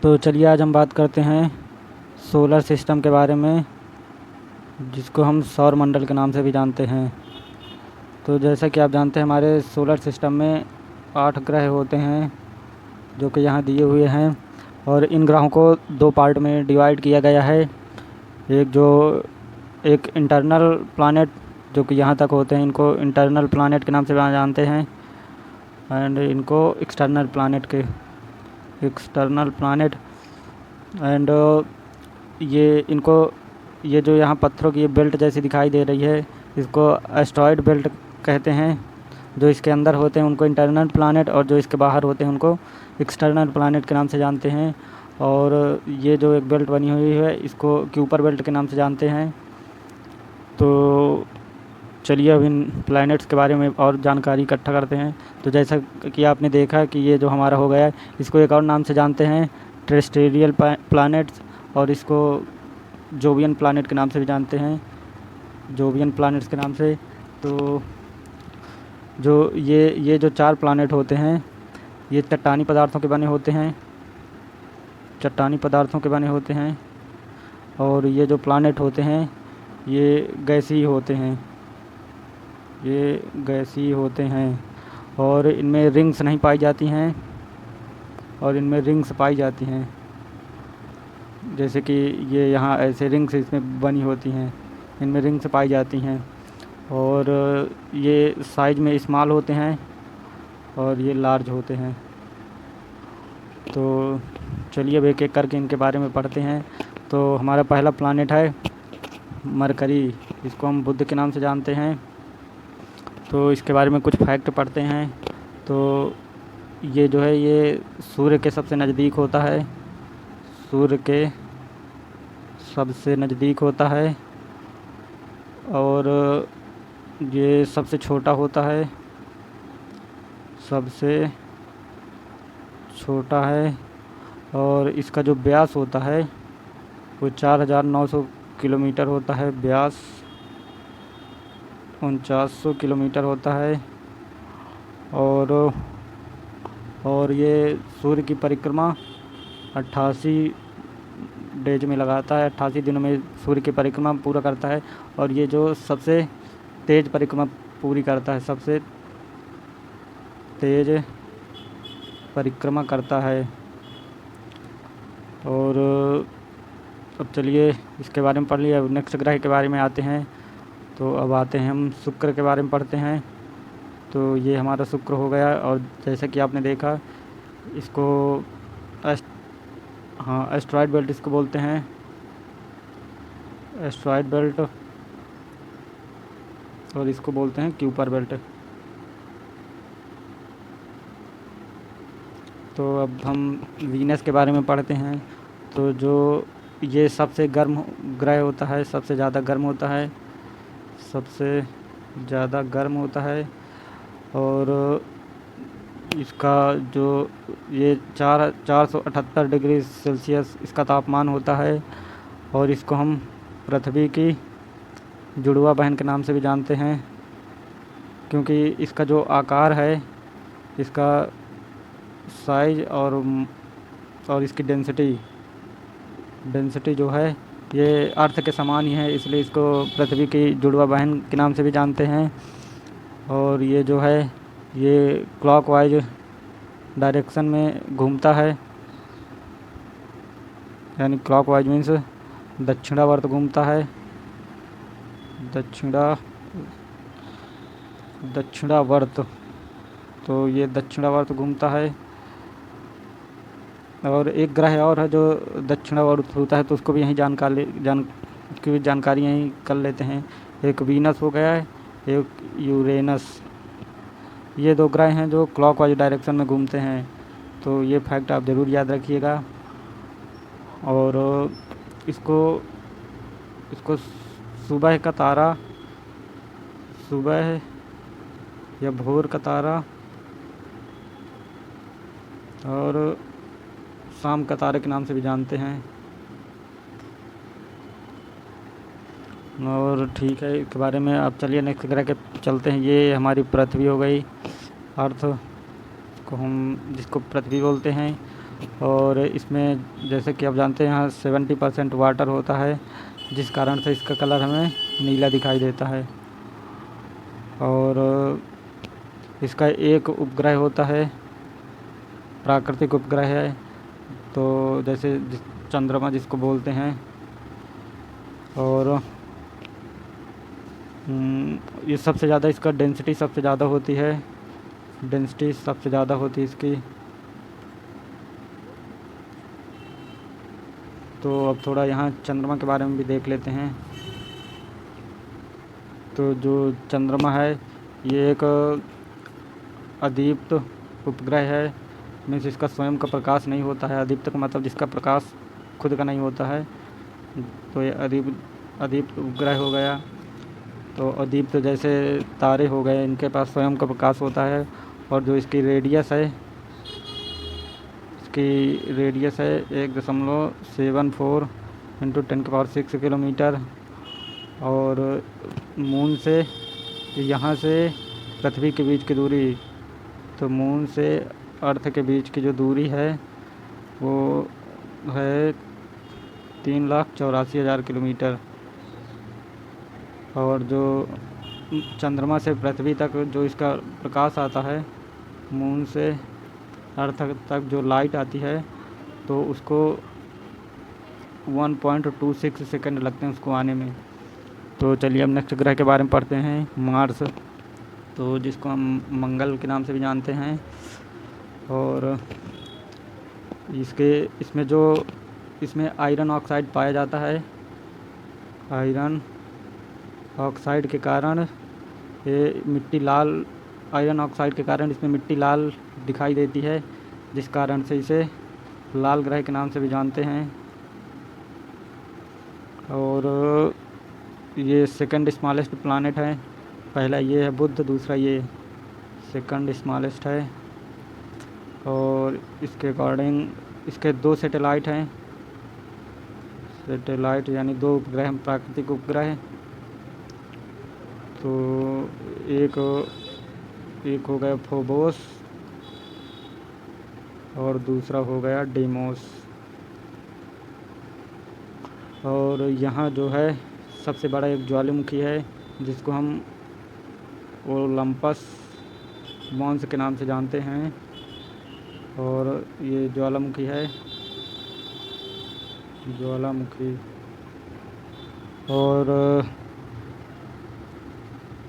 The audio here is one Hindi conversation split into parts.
तो चलिए आज हम बात करते हैं सोलर सिस्टम के बारे में, जिसको हम सौर मंडल के नाम से भी जानते हैं। तो जैसा कि आप जानते हैं, हमारे सोलर सिस्टम में 8 ग्रह होते हैं जो कि यहाँ दिए हुए हैं, और इन ग्रहों को 2 पार्ट में डिवाइड किया गया है। एक इंटरनल प्लानेट जो कि यहाँ तक होते हैं, इनको इंटरनल प्लानेट के नाम से जानते हैं, एंड इनको एक्सटर्नल प्लानेट एंड ये जो यहाँ पत्थरों की ये बेल्ट जैसी दिखाई दे रही है, इसको एस्टेरॉयड बेल्ट कहते हैं। जो इसके अंदर होते हैं उनको इंटरनल प्लानेट, और जो इसके बाहर होते हैं उनको एक्सटर्नल प्लानेट के नाम से जानते हैं। और ये जो एक बेल्ट बनी हुई है, इसको क्यूपर बेल्ट के नाम से जानते हैं। तो चलिए अब इन प्लैनेट्स के बारे में और जानकारी इकट्ठा करते हैं। तो जैसा कि आपने देखा कि ये जो हमारा हो गया है, इसको एक और नाम से जानते हैं, टेरेस्ट्रियल प्लैनेट्स, और इसको जोवियन प्लैनेट के नाम से भी जानते हैं, जोवियन प्लैनेट्स के नाम से। तो जो ये जो 4 प्लैनेट होते हैं, ये चट्टानी पदार्थों के बने होते हैं, और ये जो प्लैनेट होते हैं ये गैसीय होते हैं, और इनमें रिंग्स नहीं पाई जाती हैं, और इनमें रिंग्स पाई जाती हैं। जैसे कि ये यहाँ ऐसे रिंग्स इसमें बनी होती हैं, इनमें रिंग्स पाई जाती हैं, और ये साइज में स्मॉल होते हैं और ये लार्ज होते हैं। तो चलिए अब एक एक करके इनके बारे में पढ़ते हैं। तो हमारा पहला प्लैनेट है मरकरी, इसको हम बुध के नाम से जानते हैं। तो इसके बारे में कुछ फैक्ट पढ़ते हैं। तो ये जो है ये सूर्य के सबसे नज़दीक होता है, और ये सबसे छोटा है, और इसका जो व्यास होता है वो 4900 किलोमीटर होता है, व्यास 4900 किलोमीटर होता है। और ये सूर्य की परिक्रमा 88 डेज में लगाता है, 88 दिनों में सूर्य की परिक्रमा पूरा करता है। और ये जो सबसे तेज़ परिक्रमा पूरी करता है, सबसे तेज़ परिक्रमा करता है। और अब चलिए इसके बारे में पढ़ लिया, अब नेक्स्ट ग्रह के बारे में आते हैं। तो अब आते हैं हम शुक्र के बारे में पढ़ते हैं। तो ये हमारा शुक्र हो गया, और जैसा कि आपने देखा इसको एस्टेरॉयड बेल्ट इसको बोलते हैं, एस्टेरॉयड बेल्ट, और इसको बोलते हैं क्यूपर बेल्ट। तो अब हम वीनस के बारे में पढ़ते हैं। तो जो ये सबसे गर्म ग्रह होता है, सबसे ज़्यादा गर्म होता है, और इसका जो ये 478 डिग्री सेल्सियस इसका तापमान होता है, और इसको हम पृथ्वी की जुड़वा बहन के नाम से भी जानते हैं, क्योंकि इसका जो आकार है, इसका साइज और इसकी डेंसिटी जो है ये अर्थ के समान ही है, इसलिए इसको पृथ्वी की जुड़वा बहन के नाम से भी जानते हैं। और ये जो है ये क्लॉकवाइज डायरेक्शन में घूमता है, यानी क्लॉकवाइज मीन्स दक्षिणावर्त घूमता है, दक्षिणावर्त। तो ये दक्षिणावर्त घूमता है। और एक ग्रह और है जो दक्षिणावर्त होता है, तो उसको भी उसकी भी जानकारी यहीं कर लेते हैं। एक वीनस हो गया है, एक यूरेनस। ये 2 ग्रह हैं जो क्लॉकवाइज डायरेक्शन में घूमते हैं। तो ये फैक्ट आप ज़रूर याद रखिएगा। और इसको सुबह या भोर का तारा और शाम का तारे के नाम से भी जानते हैं। और ठीक है, इसके बारे में अब चलिए नेक्स्ट ग्रह के चलते हैं। ये हमारी पृथ्वी हो गई, अर्थ को हम जिसको पृथ्वी बोलते हैं। और इसमें जैसे कि आप जानते हैं यहाँ 70% वाटर होता है, जिस कारण से इसका कलर हमें नीला दिखाई देता है। और इसका एक उपग्रह होता है, प्राकृतिक उपग्रह है, तो जैसे चंद्रमा जिसको बोलते हैं। और ये सबसे ज़्यादा इसका डेंसिटी सबसे ज़्यादा होती है, डेंसिटी सबसे ज़्यादा होती है इसकी। तो अब थोड़ा यहाँ चंद्रमा के बारे में भी देख लेते हैं। तो जो चंद्रमा है ये एक अदीप्त उपग्रह है, मीन्स इसका स्वयं का प्रकाश नहीं होता है। अदीप्त का मतलब जिसका प्रकाश खुद का नहीं होता है, तो ये अदीप्त उपग्रह हो गया। तो अदीप्त जैसे तारे हो गए, इनके पास स्वयं का प्रकाश होता है। और जो इसकी रेडियस है, इसकी रेडियस है 1.74 इंटू 10⁶ किलोमीटर। और मून से यहाँ से पृथ्वी के बीच की दूरी, तो मून से अर्थ के बीच की जो दूरी है वो है 3,84,000 किलोमीटर। और जो चंद्रमा से पृथ्वी तक जो इसका प्रकाश आता है, मून से अर्थ तक जो लाइट आती है, तो उसको 1.26 सेकंड लगते हैं उसको आने में। तो चलिए अब नेक्स्ट ग्रह के बारे में पढ़ते हैं, मार्स, तो जिसको हम मंगल के नाम से भी जानते हैं। और इसमें आयरन ऑक्साइड पाया जाता है। आयरन ऑक्साइड के कारण ये मिट्टी लाल, आयरन ऑक्साइड के कारण इसमें मिट्टी लाल दिखाई देती है, जिस कारण से इसे लाल ग्रह के नाम से भी जानते हैं। और ये सेकंड स्मॉलेस्ट प्लैनेट है। पहला ये है बुध, दूसरा ये सेकंड स्मॉलेस्ट है। और इसके अकॉर्डिंग इसके 2 सैटेलाइट हैं, सैटेलाइट यानी 2 उपग्रह, प्राकृतिक उपग्रह। तो एक हो गया फोबोस और दूसरा हो गया डेमोस। और यहाँ जो है सबसे बड़ा एक ज्वालामुखी है, जिसको हम ओलंपस मॉन्स के नाम से जानते हैं। और ये ज्वालामुखी है, ज्वालामुखी।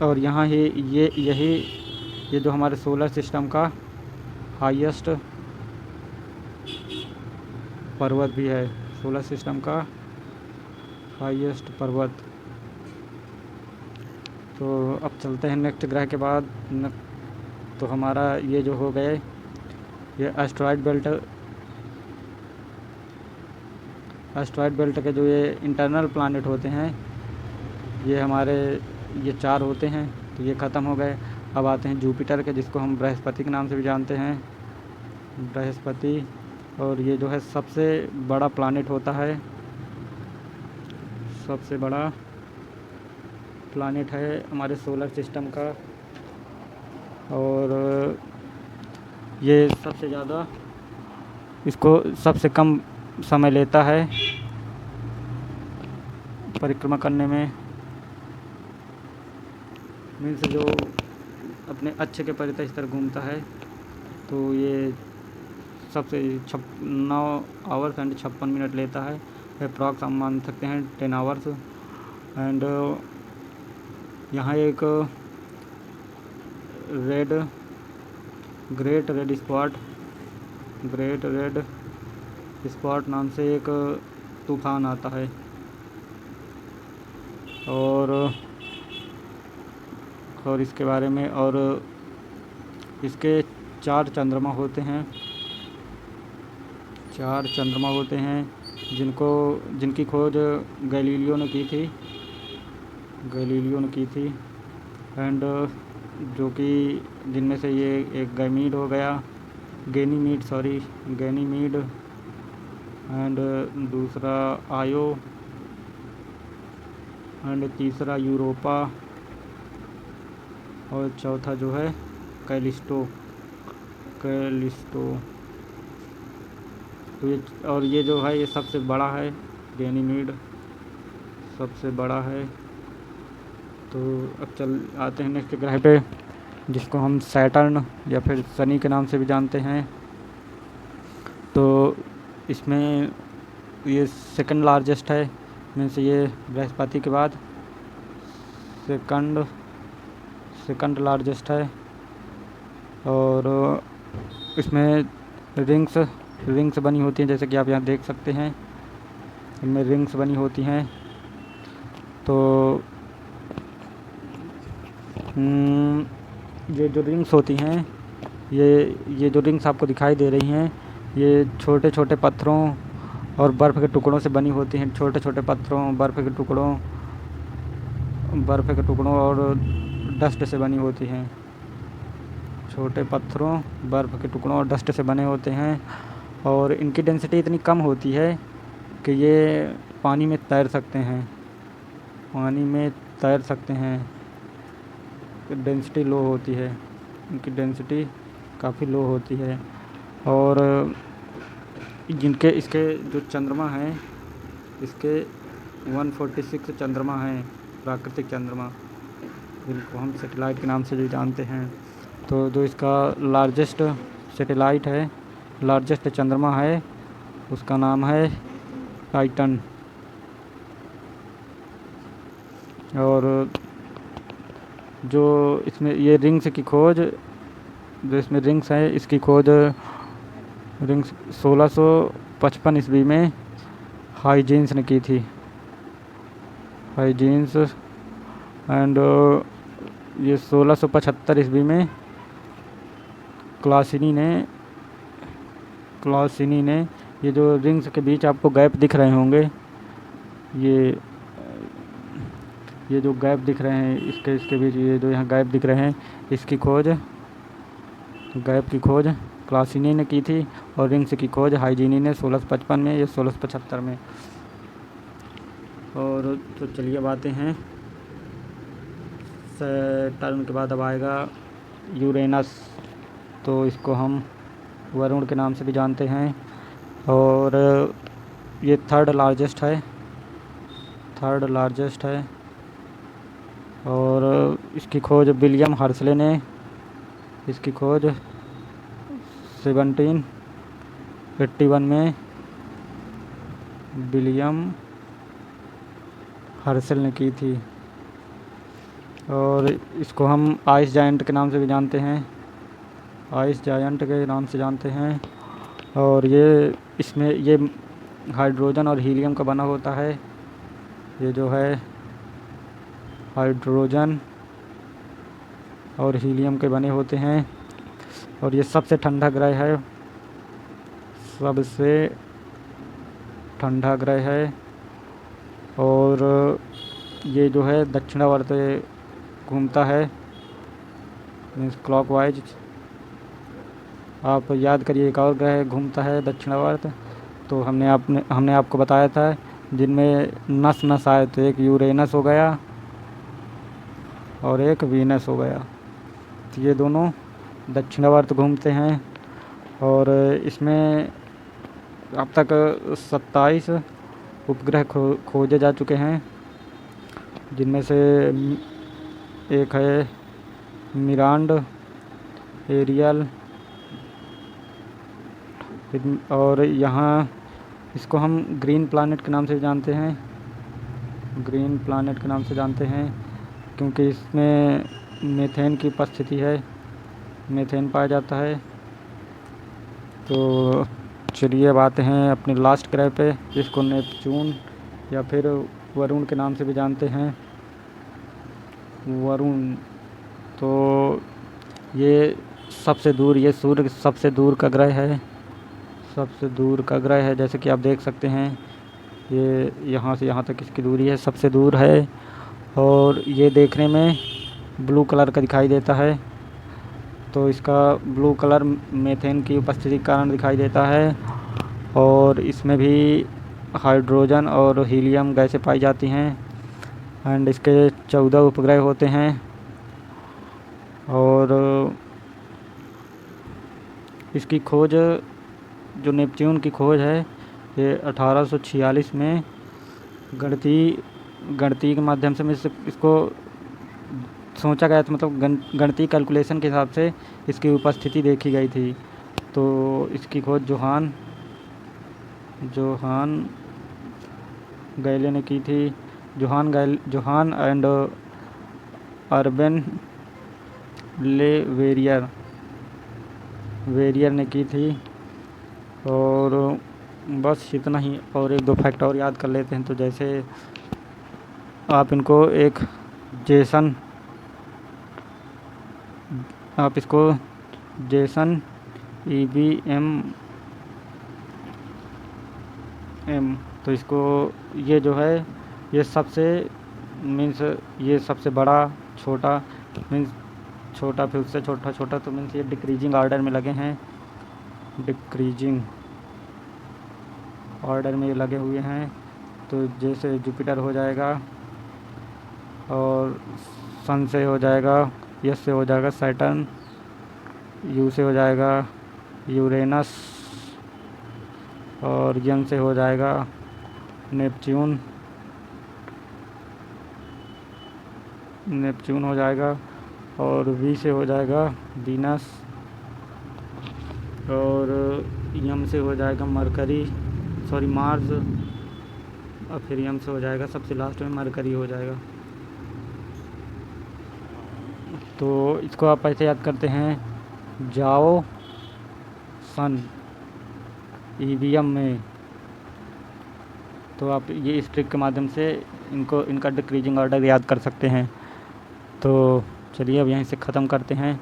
और यहाँ ये जो हमारे सोलर सिस्टम का हाईएस्ट पर्वत भी है, सोलर सिस्टम का हाईएस्ट पर्वत। तो अब चलते हैं नेक्स्ट ग्रह के बाद तो हमारा ये जो हो गए ये एस्टेरॉयड बेल्ट के जो ये इंटरनल प्लैनेट होते हैं, ये हमारे ये 4 होते हैं, तो ये ख़त्म हो गए। अब आते हैं जुपिटर के, जिसको हम बृहस्पति के नाम से भी जानते हैं, बृहस्पति। और ये जो है सबसे बड़ा प्लैनेट होता है, सबसे बड़ा प्लैनेट है हमारे सोलर सिस्टम का। और ये सबसे ज़्यादा, इसको सबसे कम समय लेता है परिक्रमा करने में, मीन्स जो अपने अच्छे के परितः इस तरह घूमता है। तो ये सबसे 9 आवर्स एंड 56 मिनट लेता है, अप्रॉक्स हम मान सकते हैं 10 आवर्स। एंड यहाँ एक ग्रेट रेड स्पॉट नाम से एक तूफान आता है। और इसके बारे में, और इसके 4 चंद्रमा होते हैं, 4 चंद्रमा होते हैं जिनकी खोज गैलीलियो ने की थी। एंड जो कि जिनमें से ये एक गैनीमीड हो गया, गैनीमीड। एंड दूसरा आयो, एंड तीसरा यूरोपा, और चौथा जो है कैलिस्टो। तो ये, और ये जो है ये सबसे बड़ा है, गैनीमीड सबसे बड़ा है। तो अब चल आते हैं नेक्स्ट ग्रह पे, जिसको हम सैटर्न या फिर शनि के नाम से भी जानते हैं। तो इसमें ये सेकंड लार्जेस्ट है, मीन्स ये बृहस्पति के बाद सेकंड लार्जेस्ट है। और इसमें रिंग्स बनी होती हैं, जैसे कि आप यहाँ देख सकते हैं, इनमें रिंग्स बनी होती हैं। तो ये जो रिंग्स होती हैं, ये जो रिंग्स आपको दिखाई दे रही हैं, ये छोटे छोटे पत्थरों और बर्फ़ के टुकड़ों से बनी होती हैं। छोटे छोटे पत्थरों, बर्फ़ के टुकड़ों और डस्ट से बनी होती हैं। छोटे पत्थरों, बर्फ़ के टुकड़ों और डस्ट से बने होते हैं। और इनकी डेंसिटी इतनी कम होती है कि ये पानी में तैर सकते हैं, डेंसिटी लो होती है, इनकी डेंसिटी काफ़ी लो होती है। और इसके जो चंद्रमा हैं, इसके 146 चंद्रमा हैं, प्राकृतिक चंद्रमा, जिनको हम सैटेलाइट के नाम से भी जानते हैं। तो जो इसका लार्जेस्ट चंद्रमा है, उसका नाम है टाइटन। और जो इसमें ये रिंग्स की खोज, जो इसमें रिंग्स है, इसकी खोज 1655 ईस्वी में हाइजीन्स ने की थी। हाइजीन्स एंड ये 1675 ईस्वी में क्लासिनी ने ये जो रिंग्स के बीच आपको गैप दिख रहे होंगे, ये जो गैप दिख रहे हैं, इसके बीच ये जो यहाँ गैप दिख रहे हैं, गैप की खोज क्लासिनी ने की थी। और रिंग्स की खोज हाइजीनी ने 1655 में, ये 1675 में। और तो चलिए अब आते हैं सैटर्न के बाद अब आएगा यूरेनस। तो इसको हम वरुण के नाम से भी जानते हैं। और ये थर्ड लार्जेस्ट है। और इसकी खोज विलियम हर्शले ने, इसकी खोज 1781 में विलियम हर्शल ने की थी। और इसको हम आइस जायंट के नाम से भी जानते हैं, और इसमें ये हाइड्रोजन और हीलियम का बना होता है। ये जो है हाइड्रोजन और हीलियम के बने होते हैं। और ये सबसे ठंडा ग्रह है। और ये जो है दक्षिणावर्त घूमता है, मीन्स क्लॉकवाइज। आप याद करिए, एक और ग्रह घूमता है दक्षिणावर्त, तो हमने आपको बताया था, जिनमें नस आए, तो एक यूरेनस हो गया और एक वीनस हो गया। तो ये दोनों दक्षिणावर्त घूमते हैं। और इसमें अब तक 27 उपग्रह खोजे जा चुके हैं, जिनमें से एक है मिरांड, एरियल, और यहाँ इसको हम ग्रीन प्लैनेट के नाम से जानते हैं, क्योंकि इसमें मीथेन की उपस्थिति है, मीथेन पाया जाता है। तो चलिए अब आते हैं अपने लास्ट ग्रह पे, जिसको नेपच्यून या फिर वरुण के नाम से भी जानते हैं। वरुण, तो ये सबसे दूर, ये सूर्य सबसे दूर का ग्रह है। जैसे कि आप देख सकते हैं, ये यहाँ से यहाँ तक इसकी दूरी है, सबसे दूर है। और ये देखने में ब्लू कलर का दिखाई देता है। तो इसका ब्लू कलर मीथेन की उपस्थिति के कारण दिखाई देता है। और इसमें भी हाइड्रोजन और हीलियम गैसें पाई जाती हैं। एंड इसके 14 उपग्रह होते हैं। और इसकी खोज जो नेपच्यून की खोज है ये 1846 में गणितीय के माध्यम से इसको सोचा गया था, मतलब गणितीय कैलकुलेशन के हिसाब से इसकी उपस्थिति देखी गई थी। तो इसकी खोज जोहान गैले ने की थी। जोहान एंड अर्बन ले वेरियर ने की थी। और बस इतना ही। और एक दो फैक्ट और याद कर लेते हैं। तो जैसे आप इनको जेसन EBM तो इसको ये जो है ये सबसे बड़ा, छोटा मीन्स छोटा, फिर उससे छोटा, तो मीन्स ये डिक्रीजिंग ऑर्डर में लगे हैं। डिक्रीजिंग ऑर्डर में ये लगे हुए हैं। तो जैसे जुपिटर हो जाएगा, और सन से हो जाएगा, यस से हो जाएगा सैटर्न, यू से हो जाएगा यूरेनस, और यन से हो जाएगा नेपच्यून हो जाएगा, और वी से हो जाएगा वीनस, और यम से हो जाएगा मार्स, और फिर यम से हो जाएगा सबसे लास्ट में मरकरी हो जाएगा। तो इसको आप ऐसे याद करते हैं, जाओ सन EVM में। तो आप ये इस ट्रिक के माध्यम से इनका डिक्रीजिंग ऑर्डर याद कर सकते हैं। तो चलिए अब यहीं से ख़त्म करते हैं।